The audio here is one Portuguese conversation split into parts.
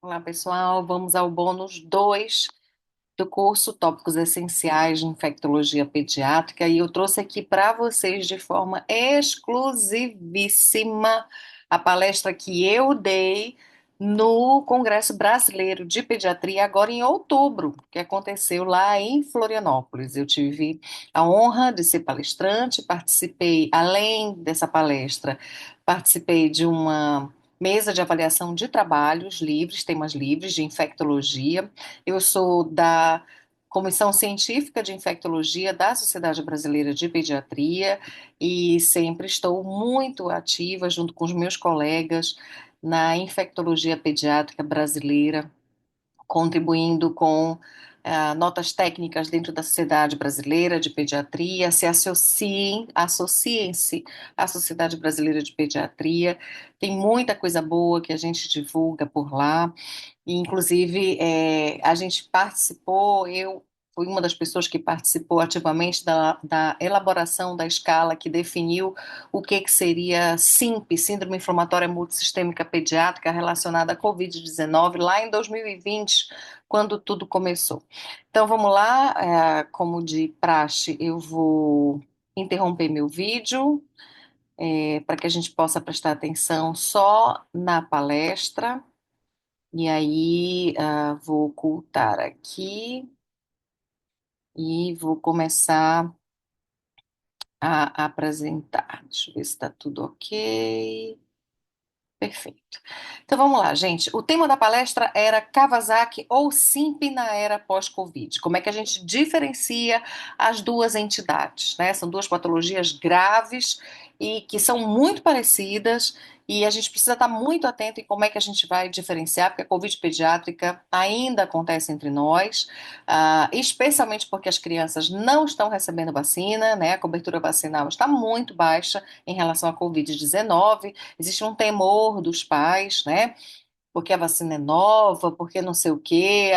Olá, pessoal. Vamos ao bônus 2 do curso Tópicos Essenciais de Infectologia Pediátrica e eu trouxe aqui para vocês de forma exclusivíssima a palestra que eu dei no Congresso Brasileiro de Pediatria agora em outubro, que aconteceu lá em Florianópolis. Eu tive a honra de ser palestrante, participei, além dessa palestra, participei de uma mesa de avaliação de trabalhos livres, temas livres de infectologia. Eu sou da Comissão Científica de Infectologia da Sociedade Brasileira de Pediatria e sempre estou muito ativa junto com os meus colegas na infectologia pediátrica brasileira, contribuindo com notas técnicas dentro da Sociedade Brasileira de Pediatria. Associem-se à Sociedade Brasileira de Pediatria. Tem muita coisa boa que a gente divulga por lá. E, inclusive, a gente participou, eu fui uma das pessoas que participou ativamente da elaboração da escala que definiu o que seria SIMP, Síndrome Inflamatória Multissistêmica Pediátrica relacionada à Covid-19, lá em 2020, quando tudo começou. Então, vamos lá, como de praxe, eu vou interromper meu vídeo, para que a gente possa prestar atenção só na palestra. E aí, vou ocultar aqui e vou começar a apresentar. Deixa eu ver se está tudo ok. Perfeito. Então vamos lá, gente. O tema da palestra era Kawasaki ou SIMP na era pós-Covid. Como é que a gente diferencia as duas entidades, né? São duas patologias graves e que são muito parecidas e a gente precisa estar muito atento em como é que a gente vai diferenciar, porque a Covid pediátrica ainda acontece entre nós, especialmente porque as crianças não estão recebendo vacina, né? A cobertura vacinal está muito baixa em relação à Covid-19. Existe um temor dos pais, né? Porque a vacina é nova, porque não sei o quê.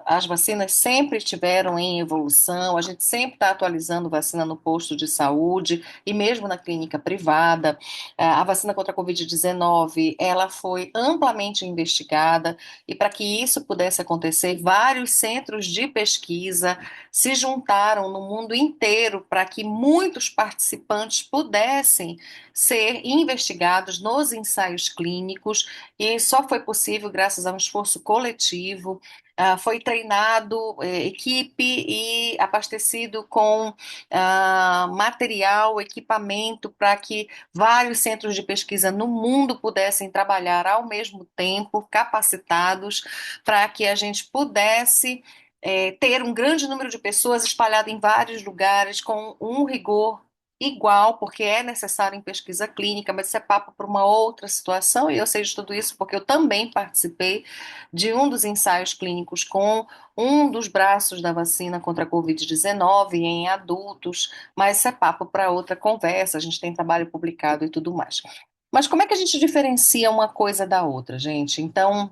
As vacinas sempre estiveram em evolução, a gente sempre está atualizando vacina no posto de saúde e mesmo na clínica privada. A vacina contra a Covid-19, ela foi amplamente investigada e para que isso pudesse acontecer, vários centros de pesquisa se juntaram no mundo inteiro para que muitos participantes pudessem ser investigados nos ensaios clínicos e só foi possível graças a um esforço coletivo. Foi treinado equipe e abastecido com material, equipamento para que vários centros de pesquisa no mundo pudessem trabalhar ao mesmo tempo, capacitados, para que a gente pudesse ter um grande número de pessoas espalhadas em vários lugares com um rigor igual, porque é necessário em pesquisa clínica, mas isso é papo para uma outra situação, e eu sei de tudo isso porque eu também participei de um dos ensaios clínicos com um dos braços da vacina contra a Covid-19 em adultos, mas isso é papo para outra conversa, a gente tem trabalho publicado e tudo mais. Mas como é que a gente diferencia uma coisa da outra, gente? Então,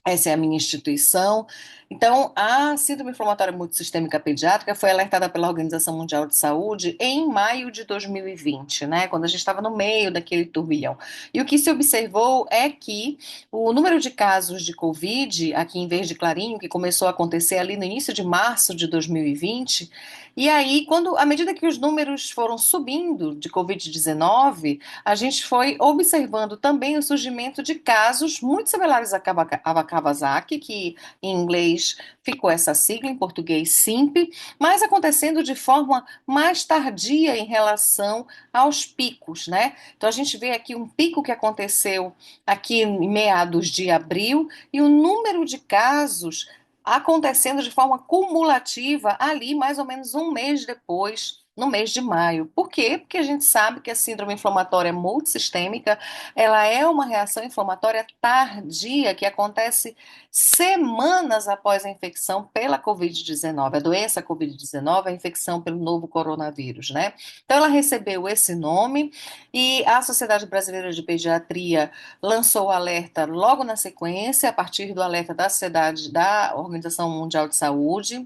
essa é a minha instituição. Então, a síndrome inflamatória multissistêmica pediátrica foi alertada pela Organização Mundial de Saúde em maio de 2020, né, quando a gente estava no meio daquele turbilhão. E o que se observou é que o número de casos de Covid, aqui em Verde Clarinho, que começou a acontecer ali no início de março de 2020, e aí, à medida que os números foram subindo de Covid-19, a gente foi observando também o surgimento de casos muito similares à Kawasaki, que em inglês ficou essa sigla, em português SIMP, mas acontecendo de forma mais tardia em relação aos picos, né? Então a gente vê aqui um pico que aconteceu aqui em meados de abril e o número de casos acontecendo de forma cumulativa ali mais ou menos um mês depois, no mês de maio. Por quê? Porque a gente sabe que a síndrome inflamatória multissistêmica, ela é uma reação inflamatória tardia que acontece semanas após a infecção pela Covid-19. A doença Covid-19 é a infecção pelo novo coronavírus, né? Então ela recebeu esse nome e a Sociedade Brasileira de Pediatria lançou o alerta logo na sequência, a partir do alerta da Sociedade da Organização Mundial de Saúde,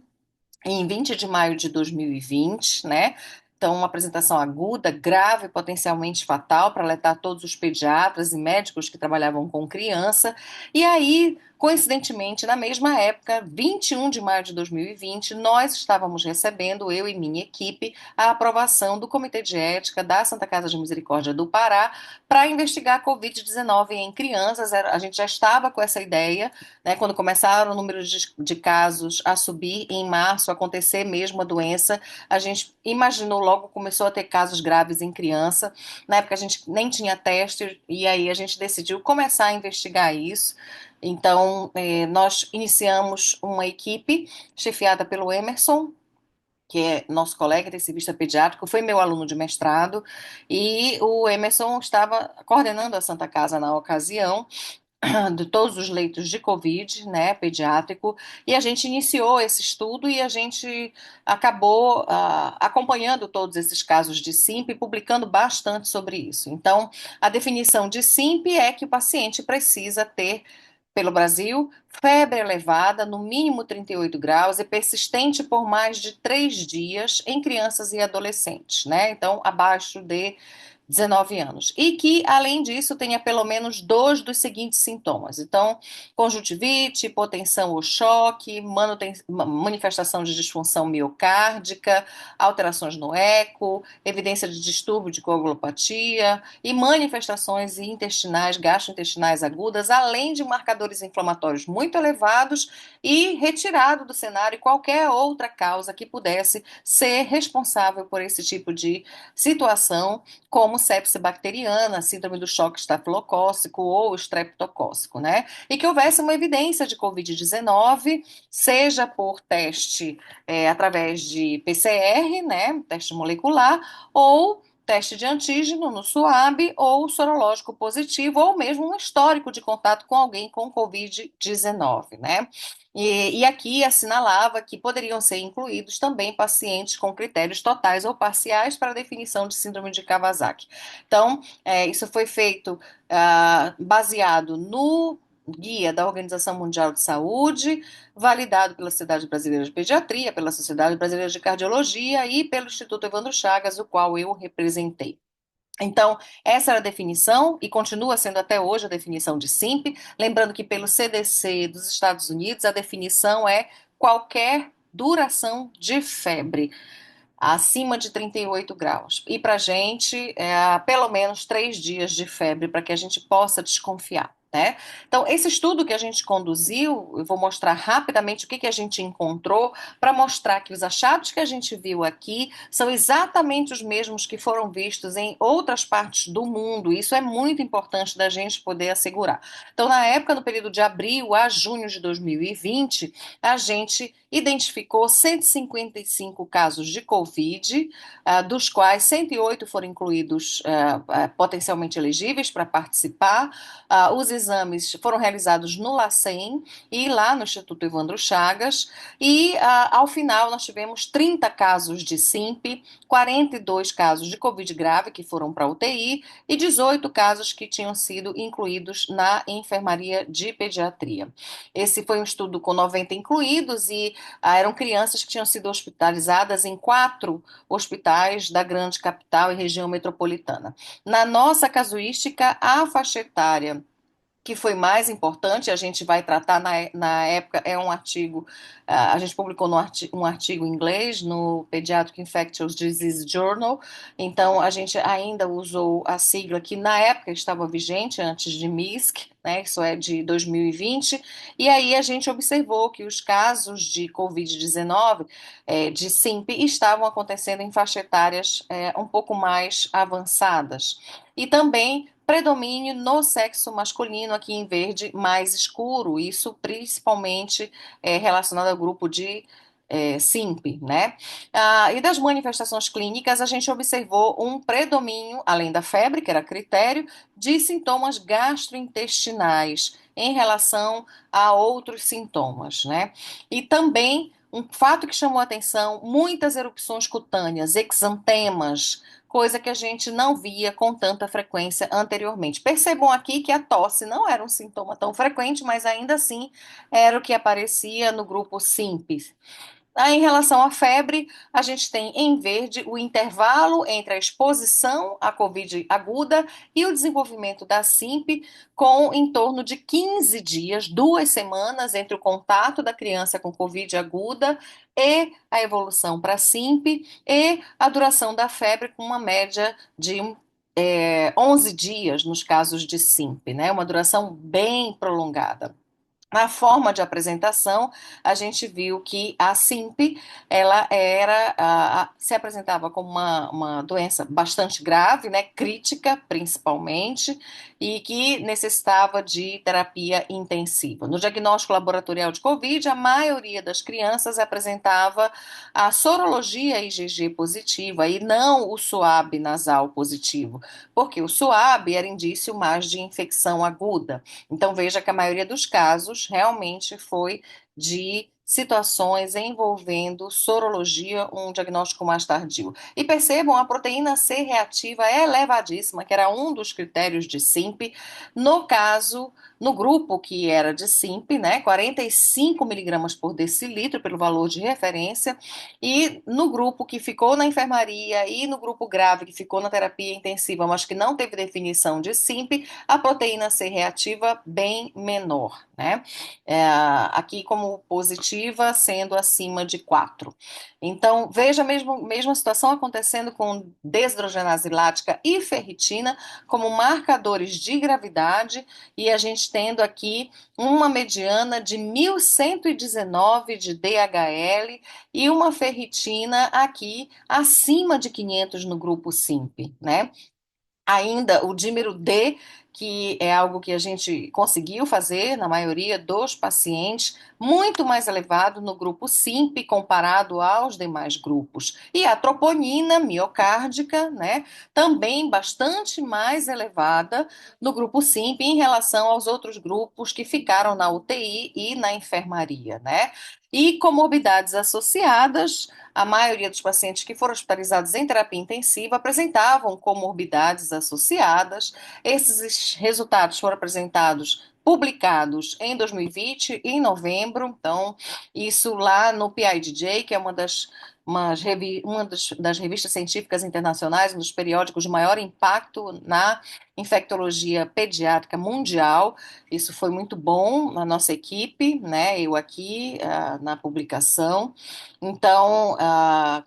em 20 de maio de 2020, né? Então, uma apresentação aguda, grave, potencialmente fatal, para alertar todos os pediatras e médicos que trabalhavam com criança. E aí, coincidentemente, na mesma época, 21 de maio de 2020, nós estávamos recebendo, eu e minha equipe, a aprovação do Comitê de Ética da Santa Casa de Misericórdia do Pará para investigar a Covid-19 em crianças. A gente já estava com essa ideia, né, quando começaram o número de casos a subir, em março, acontecer mesmo a doença, a gente imaginou logo, começou a ter casos graves em criança. Na época a gente nem tinha teste, e aí a gente decidiu começar a investigar isso. Então, nós iniciamos uma equipe chefiada pelo Emerson, que é nosso colega intensivista pediátrico, foi meu aluno de mestrado, e o Emerson estava coordenando a Santa Casa na ocasião, de todos os leitos de Covid, né, pediátrico, e a gente iniciou esse estudo e a gente acabou acompanhando todos esses casos de SIMP e publicando bastante sobre isso. Então, a definição de SIMP é que o paciente precisa ter, pelo Brasil, febre elevada, no mínimo 38 graus, e persistente por mais de 3 dias em crianças e adolescentes, né? Então, abaixo de 19 anos. E que, além disso, tenha pelo menos dois dos seguintes sintomas. Então, conjuntivite, hipotensão ou choque, manifestação de disfunção miocárdica, alterações no eco, evidência de distúrbio de coagulopatia e manifestações intestinais, gastrointestinais agudas, além de marcadores inflamatórios muito elevados e retirado do cenário qualquer outra causa que pudesse ser responsável por esse tipo de situação, como sepse bacteriana, síndrome do choque estafilocócico ou estreptocócico, né? E que houvesse uma evidência de Covid-19, seja por teste através de PCR, né, teste molecular, ou teste de antígeno no SUAB, ou sorológico positivo, ou mesmo um histórico de contato com alguém com Covid-19, né? E aqui assinalava que poderiam ser incluídos também pacientes com critérios totais ou parciais para a definição de síndrome de Kawasaki. Então, isso foi feito baseado no guia da Organização Mundial de Saúde, validado pela Sociedade Brasileira de Pediatria, pela Sociedade Brasileira de Cardiologia e pelo Instituto Evandro Chagas, o qual eu representei. Então, essa era a definição e continua sendo até hoje a definição de SIMP, lembrando que pelo CDC dos Estados Unidos a definição é qualquer duração de febre acima de 38 graus. E para a gente, pelo menos 3 dias de febre para que a gente possa desconfiar. Né? Então, esse estudo que a gente conduziu, eu vou mostrar rapidamente o que a gente encontrou para mostrar que os achados que a gente viu aqui são exatamente os mesmos que foram vistos em outras partes do mundo. Isso é muito importante da gente poder assegurar. Então, na época, no período de abril a junho de 2020, a gente identificou 155 casos de Covid, dos quais 108 foram incluídos potencialmente elegíveis para participar. Os exames foram realizados no LACEN e lá no Instituto Evandro Chagas, e ao final nós tivemos 30 casos de SIMP, 42 casos de Covid grave que foram para UTI e 18 casos que tinham sido incluídos na enfermaria de pediatria. Esse foi um estudo com 90 incluídos e eram crianças que tinham sido hospitalizadas em 4 hospitais da grande capital e região metropolitana. Na nossa casuística, a faixa etária que foi mais importante, a gente vai tratar na época, é um artigo, a gente publicou um artigo em inglês no Pediatric Infectious Disease Journal, então a gente ainda usou a sigla que na época estava vigente, antes de MISC, né, isso é de 2020, e aí a gente observou que os casos de Covid-19, de SIMP, estavam acontecendo em faixas etárias um pouco mais avançadas. E também predomínio no sexo masculino, aqui em verde mais escuro, isso principalmente relacionado ao grupo de SIMP, né? E das manifestações clínicas, a gente observou um predomínio, além da febre, que era critério, de sintomas gastrointestinais em relação a outros sintomas, né? E também um fato que chamou a atenção, muitas erupções cutâneas, exantemas, coisa que a gente não via com tanta frequência anteriormente. Percebam aqui que a tosse não era um sintoma tão frequente, mas ainda assim era o que aparecia no grupo SIMP. Aí, em relação à febre, a gente tem em verde o intervalo entre a exposição à Covid aguda e o desenvolvimento da SIMP, com em torno de 15 dias, 2 semanas, entre o contato da criança com Covid aguda e a evolução para a SIMP, e a duração da febre com uma média de 11 dias nos casos de SIMP, né? Uma duração bem prolongada. Na forma de apresentação, a gente viu que a SIMP, ela se apresentava como uma doença bastante grave, né, crítica principalmente, e que necessitava de terapia intensiva. No diagnóstico laboratorial de COVID, a maioria das crianças apresentava a sorologia IgG positiva e não o SUAB nasal positivo, porque o SUAB era indício mais de infecção aguda. Então, veja que a maioria dos casos realmente foi de situações envolvendo sorologia, um diagnóstico mais tardio. E percebam, a proteína C reativa é elevadíssima, que era um dos critérios de SIMP. No caso, no grupo que era de SIMP, né, 45 miligramas por decilitro pelo valor de referência, e no grupo que ficou na enfermaria e no grupo grave que ficou na terapia intensiva, mas que não teve definição de SIMP, a proteína C reativa bem menor, né? Aqui como positiva, sendo acima de 4. Então, veja a mesma situação acontecendo com desidrogenase lática e ferritina como marcadores de gravidade, e a gente tendo aqui uma mediana de 1.119 de DHL e uma ferritina aqui acima de 500 no grupo SIMP, né? Ainda o dímero D, que é algo que a gente conseguiu fazer na maioria dos pacientes, muito mais elevado no grupo SIMP comparado aos demais grupos. E a troponina miocárdica, né, também bastante mais elevada no grupo SIMP em relação aos outros grupos que ficaram na UTI e na enfermaria, né? E comorbidades associadas, a maioria dos pacientes que foram hospitalizados em terapia intensiva apresentavam comorbidades associadas. Esses resultados foram apresentados, publicados em 2020, em novembro. Então, isso lá no PIDJ, que é uma das revistas científicas internacionais, um dos periódicos de maior impacto na infectologia pediátrica mundial. Isso foi muito bom na nossa equipe, né? Eu aqui na publicação. Então,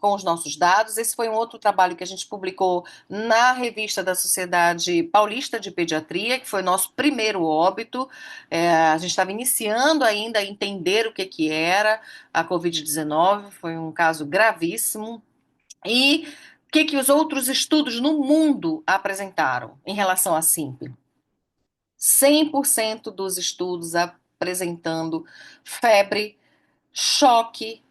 com os nossos dados, esse foi um outro trabalho que a gente publicou na revista da Sociedade Paulista de Pediatria, que foi nosso primeiro óbito. A gente estava iniciando ainda a entender o que que era a Covid-19, foi um caso gravíssimo. E o que que os outros estudos no mundo apresentaram em relação à SIMP? 100% dos estudos apresentando febre, choque,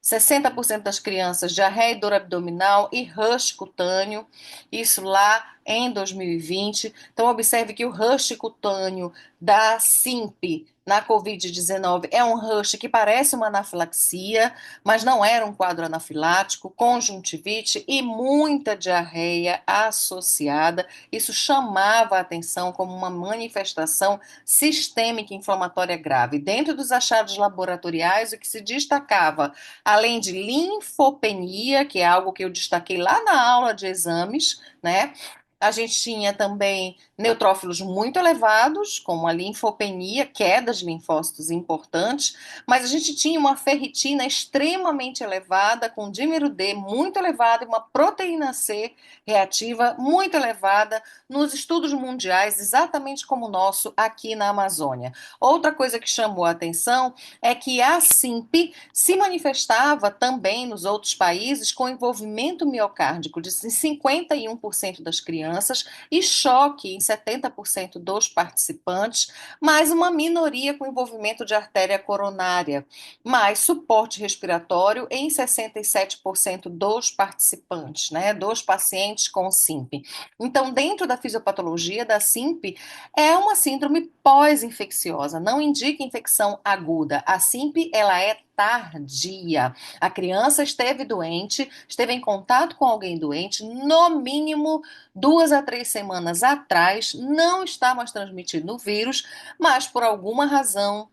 60% das crianças diarreia e dor abdominal e rush cutâneo, isso lá em 2020. Então, observe que o rush cutâneo da SIMP na Covid-19 é um rush que parece uma anafilaxia, mas não era um quadro anafilático, conjuntivite e muita diarreia associada. Isso chamava a atenção como uma manifestação sistêmica inflamatória grave. Dentro dos achados laboratoriais, o que se destacava, além de linfopenia, que é algo que eu destaquei lá na aula de exames, né? A gente tinha também neutrófilos muito elevados, como a linfopenia, quedas de linfócitos importantes, mas a gente tinha uma ferritina extremamente elevada, com dímero D muito elevado e uma proteína C reativa muito elevada nos estudos mundiais, exatamente como o nosso aqui na Amazônia. Outra coisa que chamou a atenção é que a SIMP se manifestava também nos outros países com envolvimento miocárdico de 51% das crianças e choque em 70% dos participantes, mais uma minoria com envolvimento de artéria coronária, mais suporte respiratório em 67% dos participantes, né, dos pacientes com SIMP. Então, dentro da fisiopatologia da SIMP, é uma síndrome pós-infecciosa, não indica infecção aguda. A SIMP, ela é tardia. A criança esteve doente, esteve em contato com alguém doente, no mínimo 2 a 3 semanas atrás, não está mais transmitindo o vírus, mas por alguma razão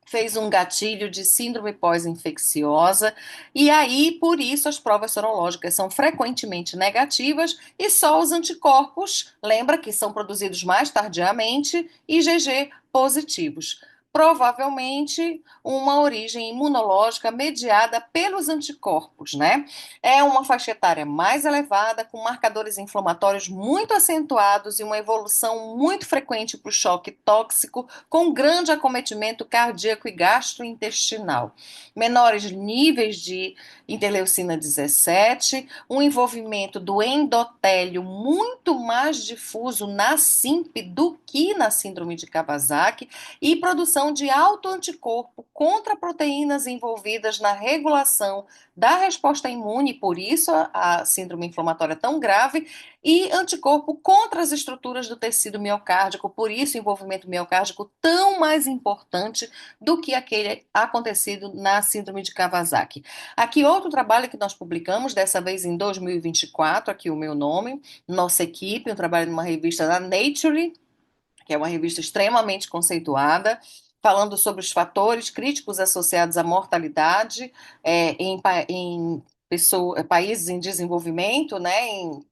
fez um gatilho de síndrome pós-infecciosa, e aí, por isso, as provas sorológicas são frequentemente negativas e só os anticorpos, lembra que são produzidos mais tardiamente, IgG positivos. Provavelmente uma origem imunológica mediada pelos anticorpos, né? É uma faixa etária mais elevada, com marcadores inflamatórios muito acentuados e uma evolução muito frequente para o choque tóxico, com grande acometimento cardíaco e gastrointestinal. Menores níveis de interleucina 17, um envolvimento do endotélio muito mais difuso na SIMP do que na síndrome de Kawasaki e produção de autoanticorpo contra proteínas envolvidas na regulação da resposta imune, por isso a síndrome inflamatória é tão grave, e anticorpo contra as estruturas do tecido miocárdico, por isso o envolvimento miocárdico tão mais importante do que aquele acontecido na síndrome de Kawasaki. Aqui outro trabalho que nós publicamos, dessa vez em 2024, aqui o meu nome, nossa equipe, um trabalho numa revista da Nature, que é uma revista extremamente conceituada, falando sobre os fatores críticos associados à mortalidade em países em desenvolvimento, né,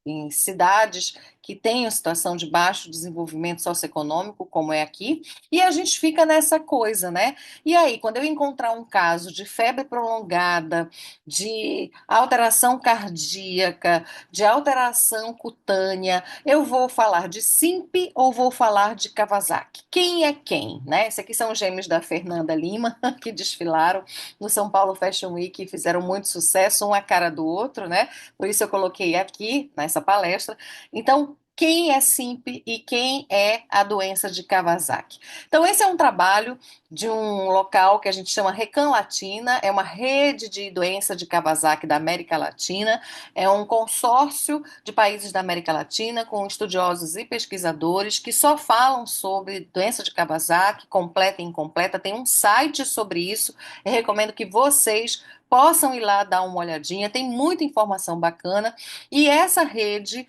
em cidades que têm uma situação de baixo desenvolvimento socioeconômico, como é aqui, e a gente fica nessa coisa, né? E aí, quando eu encontrar um caso de febre prolongada, de alteração cardíaca, de alteração cutânea, eu vou falar de Simp ou vou falar de Kawasaki? Quem é quem, né? Esses aqui são os gêmeos da Fernanda Lima, que desfilaram no São Paulo Fashion Week e fizeram muito sucesso, um a cara do outro, né? Por isso eu coloquei aqui nessa palestra. Então, quem é Simp e quem é a doença de Kawasaki? Então, esse é um trabalho de um local que a gente chama Recan Latina, é uma rede de doença de Kawasaki da América Latina, é um consórcio de países da América Latina, com estudiosos e pesquisadores que só falam sobre doença de Kawasaki, completa e incompleta. Tem um site sobre isso. Eu recomendo que vocês possam ir lá dar uma olhadinha. Tem muita informação bacana. E essa rede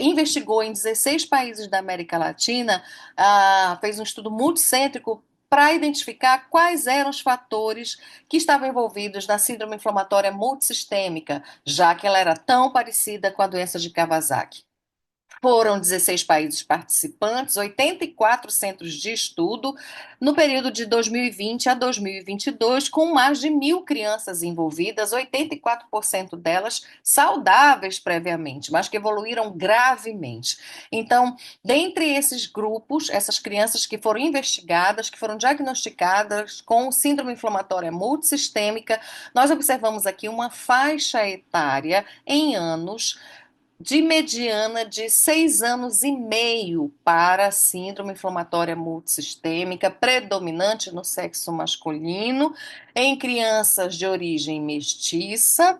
investigou em 16 países da América Latina, fez um estudo multicêntrico para identificar quais eram os fatores que estavam envolvidos na síndrome inflamatória multissistêmica, já que ela era tão parecida com a doença de Kawasaki. Foram 16 países participantes, 84 centros de estudo, no período de 2020 a 2022, com mais de 1.000 crianças envolvidas, 84% delas saudáveis previamente, mas que evoluíram gravemente. Então, dentre esses grupos, essas crianças que foram investigadas, que foram diagnosticadas com síndrome inflamatória multissistêmica, nós observamos aqui uma faixa etária em anos de mediana de 6 anos e meio para a síndrome inflamatória multissistêmica, predominante no sexo masculino, em crianças de origem mestiça,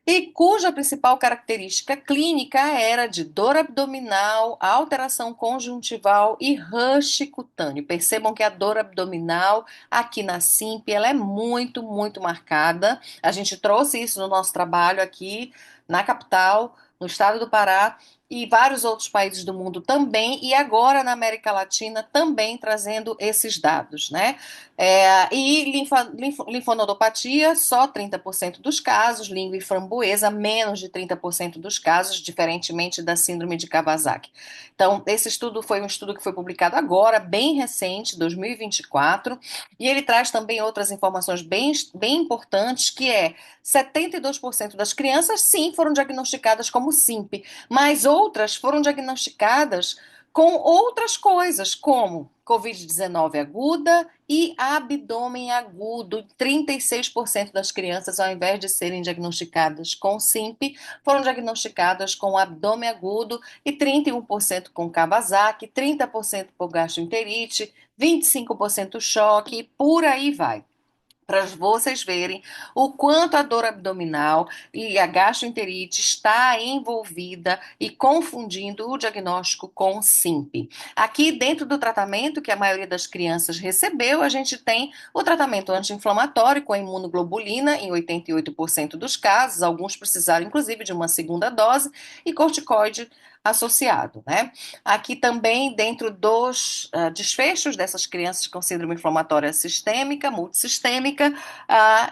e cuja principal característica clínica era de dor abdominal, alteração conjuntival e rush cutâneo. Percebam que a dor abdominal aqui na SIMP ela é muito, muito marcada. A gente trouxe isso no nosso trabalho aqui na capital, no estado do Pará, e vários outros países do mundo também, e agora na América Latina também trazendo esses dados, né? E linfonodopatia, só 30% dos casos, língua e framboesa, menos de 30% dos casos, diferentemente da síndrome de Kawasaki. Então, esse estudo foi um estudo que foi publicado agora, bem recente, 2024, e ele traz também outras informações bem, bem importantes, que 72% das crianças, sim, foram diagnosticadas como SIMP, mas outras foram diagnosticadas com outras coisas, como Covid-19 aguda e abdômen agudo. 36% das crianças, ao invés de serem diagnosticadas com SIMP, foram diagnosticadas com abdômen agudo e 31% com Kawasaki, 30% por gastroenterite, 25% choque e por aí vai, para vocês verem o quanto a dor abdominal e a gastroenterite está envolvida e confundindo o diagnóstico com SIMP. Aqui dentro do tratamento que a maioria das crianças recebeu, a gente tem o tratamento anti-inflamatório com a imunoglobulina em 88% dos casos, alguns precisaram inclusive de uma segunda dose, e corticoide associado, né? Aqui também, dentro dos desfechos dessas crianças com síndrome inflamatória sistêmica, multissistêmica,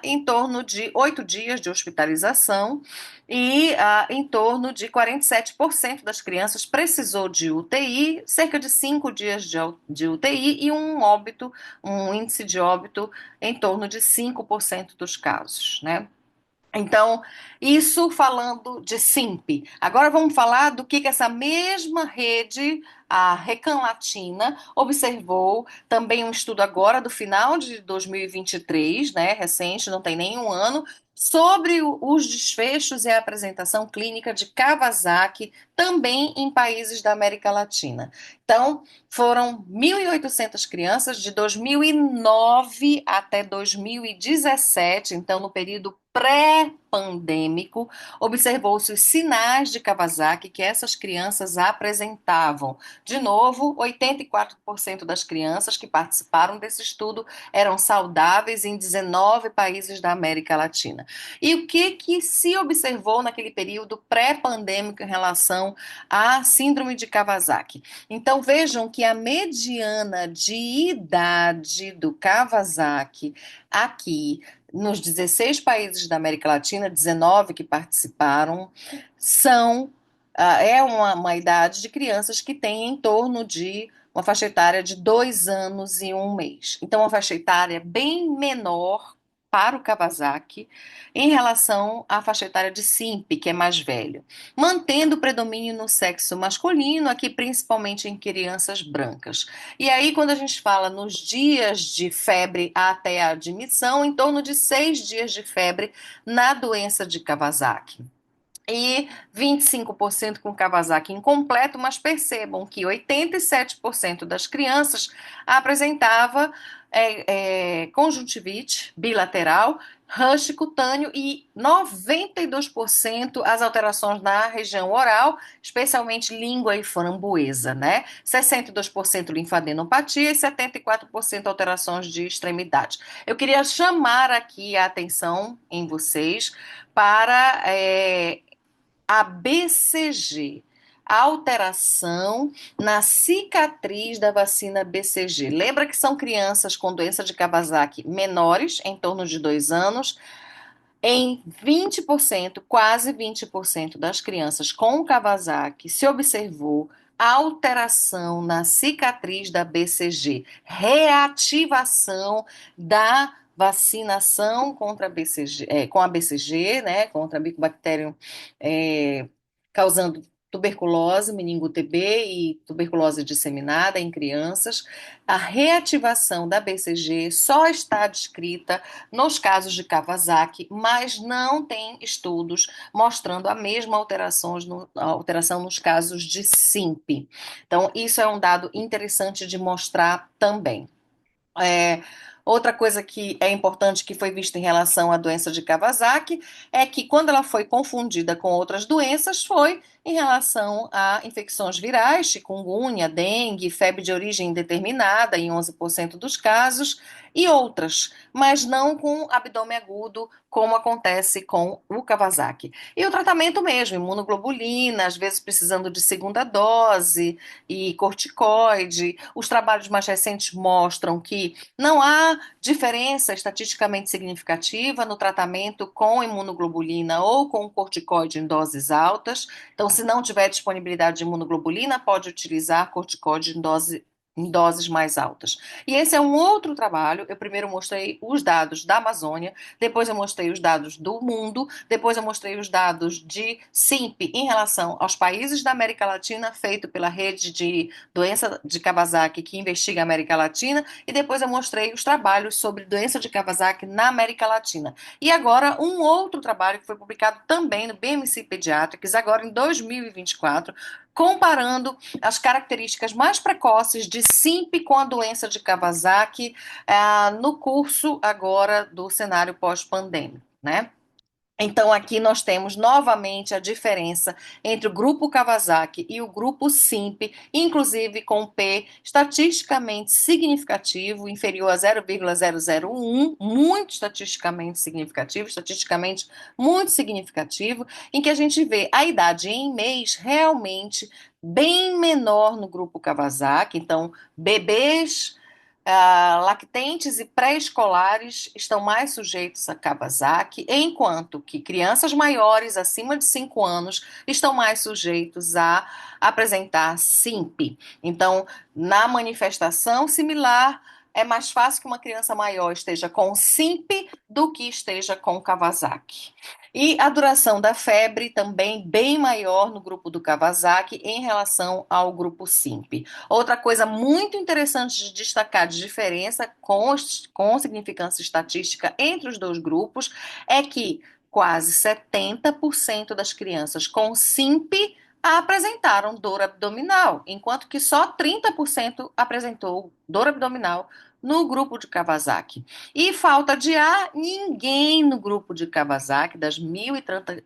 em torno de 8 dias de hospitalização e em torno de 47% das crianças precisou de UTI, cerca de 5 dias de UTI e um óbito, um índice de óbito em torno de 5% dos casos, né? Então, isso falando de SIMP. Agora vamos falar do que essa mesma rede, a Recan Latina, observou. Também um estudo agora do final de 2023, né, recente, não tem nenhum ano, sobre os desfechos e a apresentação clínica de Kawasaki, também em países da América Latina. Então, foram 1.800 crianças de 2009 até 2017, então no período pré-pandêmico, observou-se os sinais de Kawasaki que essas crianças apresentavam. De novo, 84% das crianças que participaram desse estudo eram saudáveis em 19 países da América Latina. E o que se observou naquele período pré-pandêmico em relação à síndrome de Kawasaki? Então vejam que a mediana de idade do Kawasaki aqui nos 16 países da América Latina, 19 que participaram, são é uma idade de crianças que tem em torno de uma faixa etária de 2 anos e um mês. Então, uma faixa etária bem menor para o Kawasaki em relação à faixa etária de Simp, que é mais velho, mantendo o predomínio no sexo masculino, aqui principalmente em crianças brancas. E aí, quando a gente fala nos dias de febre até a admissão, em torno de 6 dias de febre na doença de Kawasaki e 25% com Kawasaki incompleto, mas percebam que 87% das crianças apresentava conjuntivite bilateral, rush cutâneo e 92% as alterações na região oral, especialmente língua e framboesa, né? 62% linfadenopatia e 74% alterações de extremidade. Eu queria chamar aqui a atenção em vocês para a BCG, a alteração na cicatriz da vacina BCG. Lembra que são crianças com doença de Kawasaki menores, em torno de 2 anos. Em 20%, quase 20% das crianças com Kawasaki se observou alteração na cicatriz da BCG, reativação da vacinação contra a BCG, com a BCG, né, contra a Mycobacterium, é, causando tuberculose, meningo-TB e tuberculose disseminada em crianças. A reativação da BCG só está descrita nos casos de Kawasaki, mas não tem estudos mostrando a mesma alteração nos casos de SIMP. Então, isso é um dado interessante de mostrar também. É, outra coisa que é importante que foi vista em relação à doença de Kawasaki é que quando ela foi confundida com outras doenças foi em relação a infecções virais, chikungunya, dengue, febre de origem indeterminada em 11% dos casos e outras, mas não com abdômen agudo, como acontece com o Kawasaki. E o tratamento mesmo, imunoglobulina, às vezes precisando de segunda dose e corticoide. Os trabalhos mais recentes mostram que não há diferença estatisticamente significativa no tratamento com imunoglobulina ou com corticoide em doses altas. Então, se não tiver disponibilidade de imunoglobulina, pode utilizar corticoide em doses mais altas. E esse é um outro trabalho. Eu primeiro mostrei os dados da Amazônia, depois eu mostrei os dados do mundo, depois eu mostrei os dados de SIMP em relação aos países da América Latina, feito pela rede de doença de Kawasaki que investiga a América Latina, e depois eu mostrei os trabalhos sobre doença de Kawasaki na América Latina. E agora um outro trabalho que foi publicado também no BMC Pediatrics, agora em 2024, comparando as características mais precoces de SIMP com a doença de Kawasaki no curso agora do cenário pós-pandêmico, né? Então, aqui nós temos novamente a diferença entre o grupo Kawasaki e o grupo SIMP, inclusive com P estatisticamente significativo, inferior a 0,001, muito estatisticamente muito significativo, em que a gente vê a idade em mês realmente bem menor no grupo Kawasaki. Então, bebês lactentes e pré-escolares estão mais sujeitos a Kawasaki, enquanto que crianças maiores, acima de 5 anos, estão mais sujeitos a apresentar SIMP. Então, na manifestação similar, é mais fácil que uma criança maior esteja com SIMP do que esteja com Kawasaki. E a duração da febre também bem maior no grupo do Kawasaki em relação ao grupo SIMP. Outra coisa muito interessante de destacar de diferença com significância estatística entre os dois grupos é que quase 70% das crianças com SIMP apresentaram dor abdominal, enquanto que só 30% apresentou dor abdominal no grupo de Kawasaki. E falta de ar, ninguém no grupo de Kawasaki, das mil e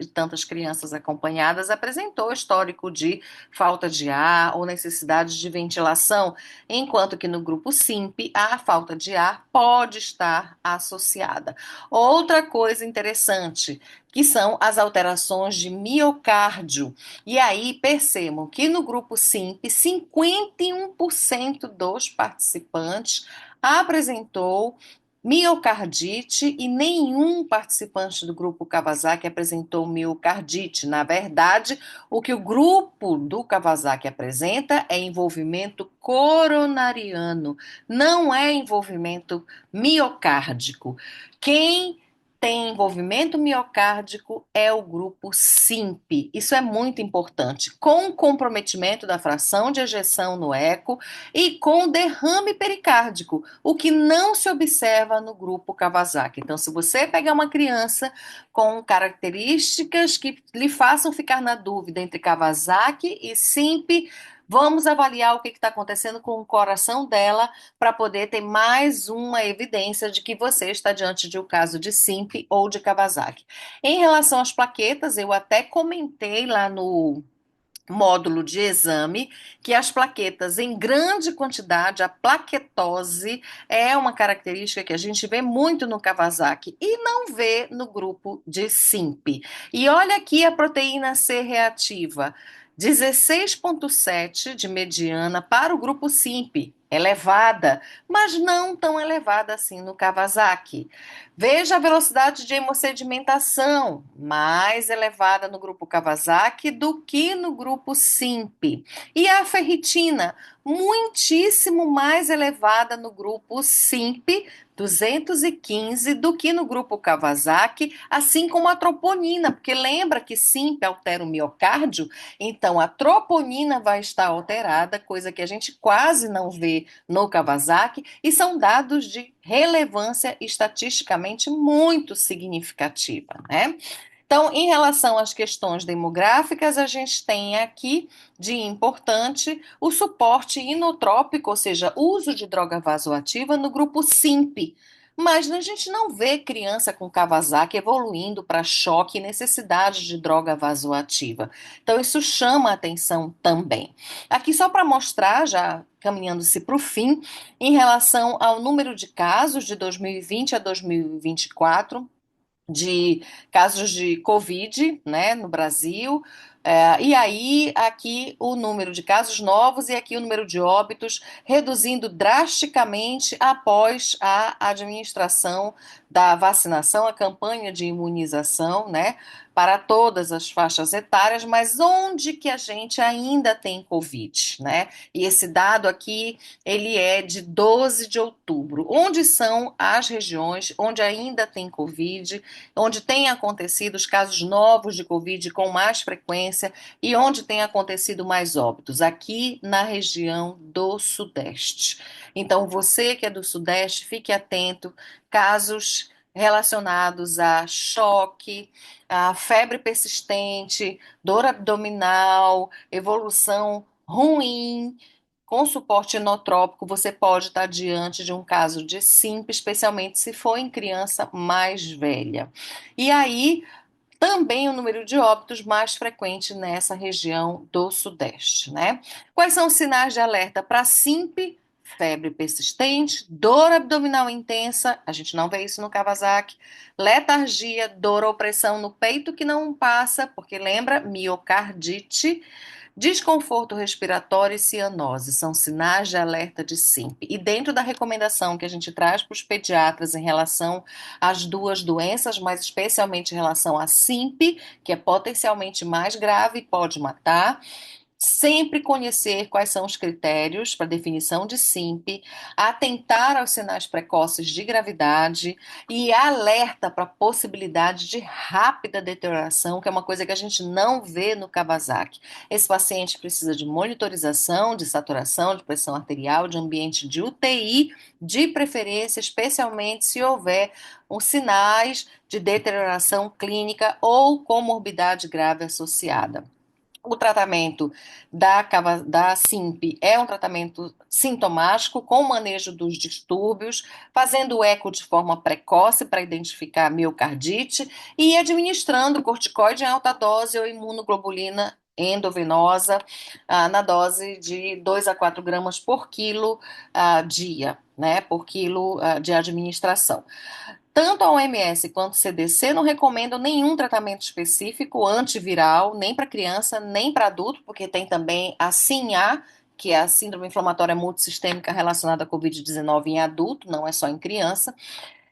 tantas crianças acompanhadas, apresentou histórico de falta de ar ou necessidade de ventilação, enquanto que no grupo SIMP a falta de ar pode estar associada. Outra coisa interessante, que são as alterações de miocárdio. E aí percebam que no grupo SIMP, 51% dos participantes apresentou miocardite e nenhum participante do grupo Kawasaki apresentou miocardite. Na verdade, o que o grupo do Kawasaki apresenta é envolvimento coronariano, não é envolvimento miocárdico. Quem tem envolvimento miocárdico é o grupo SIMP. Isso é muito importante, com comprometimento da fração de ejeção no eco e com derrame pericárdico, o que não se observa no grupo Kawasaki. Então, se você pegar uma criança com características que lhe façam ficar na dúvida entre Kawasaki e SIMP, vamos avaliar o que está acontecendo com o coração dela para poder ter mais uma evidência de que você está diante de um caso de SIMP ou de Kawasaki. Em relação às plaquetas, eu até comentei lá no módulo de exame que as plaquetas em grande quantidade, a plaquetose é uma característica que a gente vê muito no Kawasaki e não vê no grupo de SIMP. E olha aqui a proteína C reativa, 16,7 de mediana para o grupo SIMP, elevada, mas não tão elevada assim no Kawasaki. Veja a velocidade de hemossedimentação, mais elevada no grupo Kawasaki do que no grupo SIMP. E a ferritina, muitíssimo mais elevada no grupo SIMP, 215, do que no grupo Kawasaki, assim como a troponina, porque lembra que SIMP altera o miocárdio, então a troponina vai estar alterada, coisa que a gente quase não vê no Kawasaki, e são dados de relevância estatisticamente muito significativa, né? Então, em relação às questões demográficas, a gente tem aqui de importante o suporte inotrópico, ou seja, uso de droga vasoativa no grupo SIMP. Mas a gente não vê criança com Kawasaki evoluindo para choque e necessidade de droga vasoativa. Então, isso chama a atenção também. Aqui, só para mostrar, já caminhando-se para o fim, em relação ao número de casos de 2020 a 2024, de casos de Covid, né, no Brasil. E aí, aqui o número de casos novos e aqui o número de óbitos reduzindo drasticamente após a administração da vacinação, a campanha de imunização, né, para todas as faixas etárias, mas onde que a gente ainda tem Covid, né? E esse dado aqui, ele é de 12 de outubro. Onde são as regiões onde ainda tem Covid, onde tem acontecido os casos novos de Covid com mais frequência e onde tem acontecido mais óbitos, aqui na região do Sudeste. Então, você que é do Sudeste, fique atento, casos relacionados a choque, a febre persistente, dor abdominal, evolução ruim, com suporte inotrópico, você pode estar diante de um caso de SIMP, especialmente se for em criança mais velha. E aí, também o número de óbitos mais frequente nessa região do Sudeste, né? Quais são os sinais de alerta para SIMP? Febre persistente, dor abdominal intensa, a gente não vê isso no Kawasaki, letargia, dor ou pressão no peito que não passa, porque lembra, miocardite, desconforto respiratório e cianose são sinais de alerta de SIMP. E dentro da recomendação que a gente traz para os pediatras em relação às duas doenças, mas especialmente em relação à SIMP, que é potencialmente mais grave e pode matar, sempre conhecer quais são os critérios para definição de SIMP, atentar aos sinais precoces de gravidade e alerta para a possibilidade de rápida deterioração, que é uma coisa que a gente não vê no Kawasaki. Esse paciente precisa de monitorização, de saturação, de pressão arterial, de ambiente de UTI, de preferência, especialmente se houver os sinais de deterioração clínica ou comorbidade grave associada. O tratamento da SIMP é um tratamento sintomático, com manejo dos distúrbios, fazendo o eco de forma precoce para identificar miocardite e administrando corticoide em alta dose ou imunoglobulina endovenosa na dose de 2 a 4 gramas por quilo dia, né, por quilo de administração. Tanto a OMS quanto o CDC não recomendam nenhum tratamento específico antiviral, nem para criança, nem para adulto, porque tem também a SINA, que é a Síndrome Inflamatória Multissistêmica relacionada à Covid-19 em adulto, não é só em criança.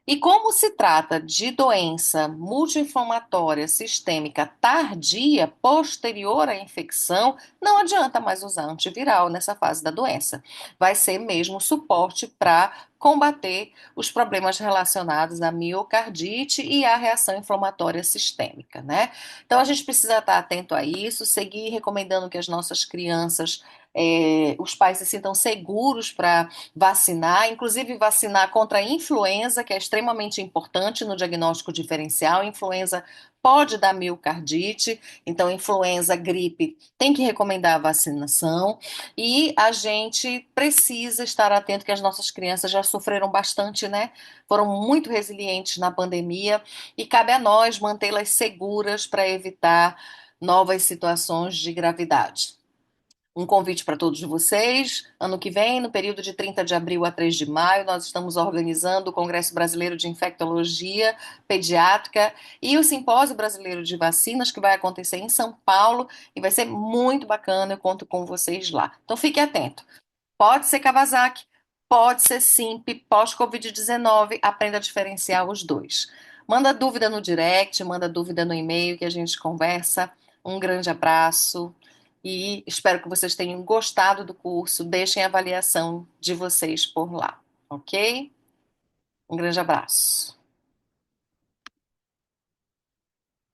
E como se trata de doença multi-inflamatória sistêmica tardia, posterior à infecção, não adianta mais usar antiviral nessa fase da doença. Vai ser mesmo suporte para combater os problemas relacionados à miocardite e à reação inflamatória sistêmica, né? Então a gente precisa estar atento a isso, seguir recomendando que as nossas crianças, os pais se sintam seguros para vacinar, inclusive vacinar contra a influenza, que é extremamente importante no diagnóstico diferencial. Influenza pode dar miocardite, então influenza, gripe, tem que recomendar a vacinação e a gente precisa estar atento que as nossas crianças já sofreram bastante, né? Foram muito resilientes na pandemia e cabe a nós mantê-las seguras para evitar novas situações de gravidade. Um convite para todos vocês. Ano que vem, no período de 30 de abril a 3 de maio, nós estamos organizando o Congresso Brasileiro de Infectologia Pediátrica e o Simpósio Brasileiro de Vacinas, que vai acontecer em São Paulo e vai ser muito bacana. Eu conto com vocês lá. Então fique atento. Pode ser Kawasaki, pode ser SIMP, pós-Covid-19, aprenda a diferenciar os dois. Manda dúvida no direct, manda dúvida no e-mail que a gente conversa. Um grande abraço e espero que vocês tenham gostado do curso. Deixem a avaliação de vocês por lá, ok? Um grande abraço.